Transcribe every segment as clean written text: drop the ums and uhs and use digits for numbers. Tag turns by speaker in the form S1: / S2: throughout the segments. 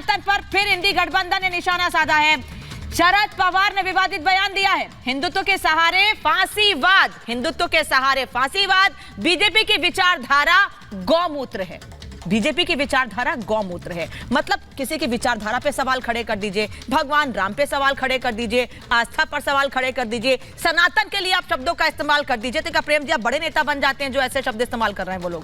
S1: सनातन पर फिर इंडी गठबंधन ने निशाना साधा है। शरद पवार ने विवादित बयान दिया है। हिंदुत्व के सहारे फांसीवाद, हिंदुत्व के सहारे फांसीवाद, बीजेपी की विचारधारा गौमूत्र है। बीजेपी की विचारधारा गौमूत्र है, मतलब किसी की विचारधारा पे सवाल खड़े कर दीजिए, भगवान राम पे सवाल खड़े कर दीजिए, आस्था पर सवाल खड़े कर दीजिए, सनातन के लिए आप शब्दों का इस्तेमाल कर दीजिए, तो क्या प्रेम जी आप बड़े नेता बन जाते हैं जो ऐसे शब्द इस्तेमाल कर रहे हैं वो लोग?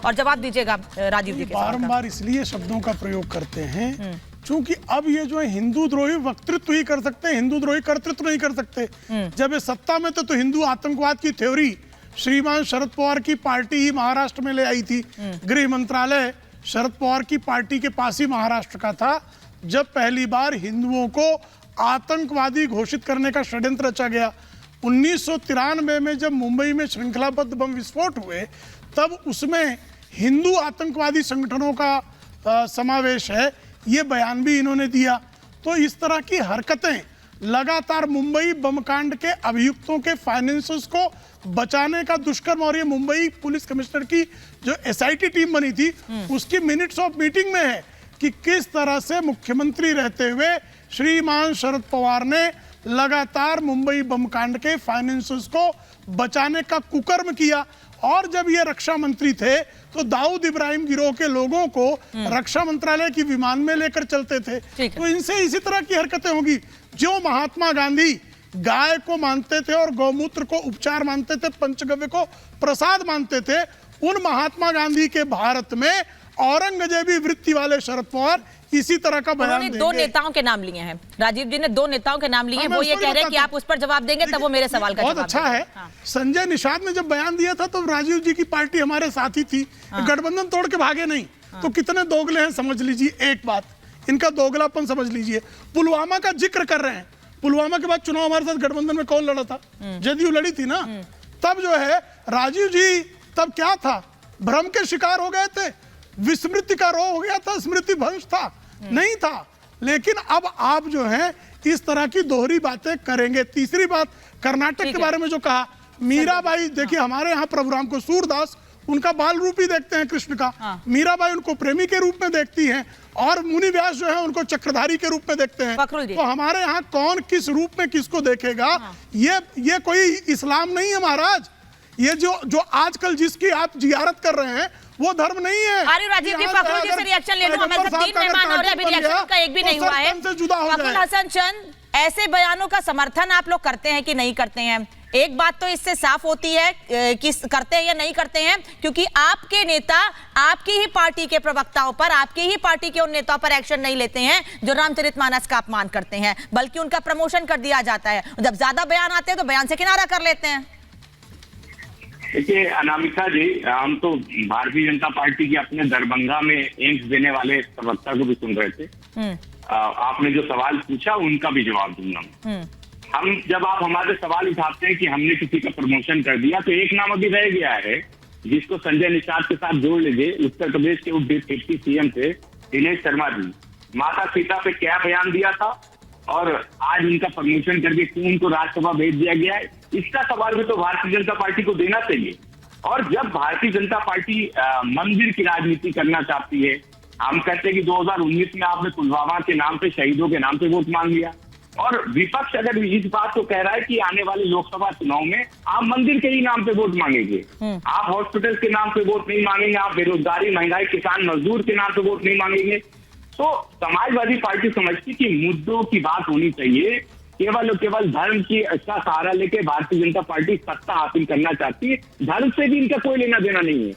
S1: और जवाब दीजिएगा राजीव जी के।
S2: बारंबार इसलिए शब्दों का प्रयोग करते हैं क्योंकि अब ये जो है हिंदू द्रोही वक्तृत्व ही कर सकते हैं, हिंदू द्रोही कर्तृत्व नहीं कर सकते। जब ये सत्ता में तो हिंदू आतंकवाद की थ्योरी श्रीमान शरद पवार की पार्टी ही महाराष्ट्र में ले आई थी। गृह मंत्रालय शरद पवार की पार्टी के पास ही महाराष्ट्र का था जब पहली बार हिंदुओं को आतंकवादी घोषित करने का षड्यंत्र रचा गया। 1993 में जब मुंबई में श्रृंखलाबद्ध बम विस्फोट हुए तब उसमें हिंदू आतंकवादी संगठनों का समावेश है, ये बयान भी इन्होंने दिया। तो इस तरह की हरकतें लगातार मुंबई बम कांड के अभियुक्तों के फाइनेंसेस को बचाने का दुष्कर्म, और ये मुंबई पुलिस कमिश्नर की जो एसआईटी टीम बनी थी उसकी मिनट्स ऑफ मीटिंग में है कि किस तरह से मुख्यमंत्री रहते हुए श्रीमान शरद पवार ने लगातार मुंबई बम कांड के फाइनेंसेस को बचाने का कुकर्म किया। और जब ये रक्षा मंत्री थे तो दाऊद इब्राहिम गिरोह के लोगों को रक्षा मंत्रालय की विमान में लेकर चलते थे। तो इनसे इसी तरह की हरकतें होंगी। जो महात्मा गांधी गाय को मानते थे और गौमूत्र को उपचार मानते थे, पंचगव्य को प्रसाद मानते थे, उन महात्मा गांधी के भारत में औरंगजेबी वृत्ति वाले शरद पवार इसी तरह का बयान देंगे।
S1: दो नेताओं के नाम लिए हैं राजीव जी ने, दो नेताओं के नाम लिए हैं। वो ये कह रहे हैं कि आप उस पर जवाब देंगे तब वो मेरे सवाल का
S2: बहुत अच्छा है। संजय निषाद ने जब बयान दिया था तो राजीव जी की पार्टी हमारे साथ ही थी, गठबंधन तोड़ के भागे नहीं। तो कितने दोगले हैं समझ लीजिए, एक बात इनका दोगलापन समझ लीजिए। पुलवामा का जिक्र कर रहे हैं, पुलवामा के बाद चुनाव हमारे साथ गठबंधन में कौन लड़ा था? जदयू लड़ी थी ना। तब जो है राजीव जी तब क्या था, भ्रम के शिकार हो गए थे, विस्मृति का रोग हो गया था, स्मृति भ्रंश था, नहीं था। लेकिन अब आप जो है इस तरह की दोहरी बातें करेंगे। तीसरी बात, कर्नाटक के बारे में जो कहा, मीराबाई, देखिए हमारे यहाँ प्रभु राम को सूरदास उनका बाल रूप ही देखते हैं कृष्ण का, मीराबाई उनको प्रेमी के रूप में देखती हैं, और मुनि व्यास जो है उनको चक्रधारी के रूप में देखते हैं। तो हमारे यहाँ कौन किस रूप में किसको देखेगा, ये कोई इस्लाम नहीं है महाराज। ये जो आजकल जिसकी आप जियारत कर रहे हैं वो धर्म नहीं है।
S1: राजीव जी फखरुल जी से रिएक्शन ले लो, हमारे साथ 3 मेहमान और अभी रिएक्शन का एक भी नहीं हुआ है। फखरुल हसन चंद, ऐसे बयानों का समर्थन आप लोग करते हैं कि नहीं करते हैं? एक बात तो इससे साफ होती है कि करते हैं या नहीं करते हैं, क्योंकि आपके नेता आपकी ही पार्टी के प्रवक्ताओं पर, आपकी ही पार्टी के उन नेताओं पर एक्शन नहीं लेते हैं जो रामचरितमानस का अपमान करते हैं, बल्कि उनका प्रमोशन कर दिया जाता है। जब ज्यादा बयान आते हैं तो बयान से किनारा कर लेते हैं।
S3: देखिए अनामिका जी, हम तो भारतीय जनता पार्टी की अपने दरभंगा में एम्स देने वाले प्रवक्ता को भी सुन रहे थे। आपने जो सवाल पूछा उनका भी जवाब दूंगा। हम जब आप हमारे सवाल उठाते हैं कि हमने किसी का प्रमोशन कर दिया, तो एक नाम अभी रह गया है जिसको संजय निषाद के साथ जोड़ लीजिए। उत्तर प्रदेश के डिप्टी सीएम थे दिनेश शर्मा जी, माता सीता पे क्या बयान दिया था और आज उनका प्रमोशन करके क्यों उनको राज्यसभा भेज दिया गया है, इसका सवाल भी तो भारतीय जनता पार्टी को देना चाहिए। और जब भारतीय जनता पार्टी मंदिर की राजनीति करना चाहती है, हम कहते हैं कि 2019 में आपने पुलवामा के नाम पे, शहीदों के नाम पे वोट मांग लिया, और विपक्ष अगर इस बात को कह रहा है कि आने वाले लोकसभा चुनाव में आप मंदिर के ही नाम पे वोट मांगेंगे, आप हॉस्पिटल के नाम पे वोट नहीं मांगेंगे, आप बेरोजगारी, महंगाई, किसान मजदूर के नाम पे वोट नहीं मांगेंगे, तो समाजवादी पार्टी समझती कि मुद्दों की बात होनी चाहिए। केवल और केवल धर्म की अच्छा सहारा लेके भारतीय जनता पार्टी सत्ता हासिल करना चाहती है, धर्म से भी इनका कोई लेना देना नहीं है।